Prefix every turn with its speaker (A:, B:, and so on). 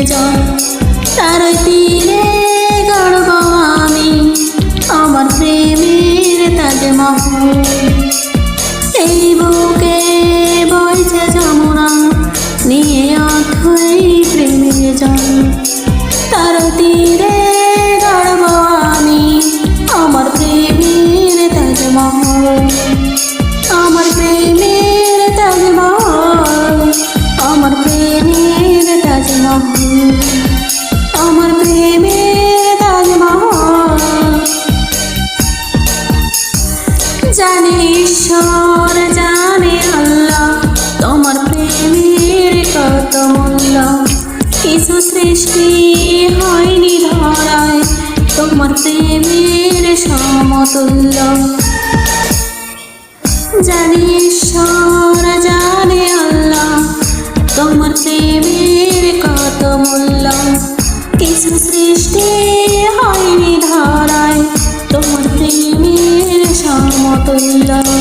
A: জল। তার তীরে গড়ব আমি আমার প্রেমের তাজমহল। এই বুকে বইছে যমুনা নিয়ে অথই প্রেমের জল। তার তীরে গড়ব আমি আমার প্রেমের তাজমহল। আমার প্রেমের তাজমহল, আমার প্রেমের তাজমহল, আমার প্রেমের তাজমহল। জানে ঈশ্বর জানে আল্লাহ তোমার প্রেমের কত মূল্য। কিছু সৃষ্টি হয়নি ধরায় তোমার প্রেমের সমতুল্য। জানে ঈশ্বর জানে আল্লাহ তোমার প্রেমের কত মূল্য। কিছু সৃষ্টি হয়নি ধরায় তোমার প্রেমের সমতুল্য।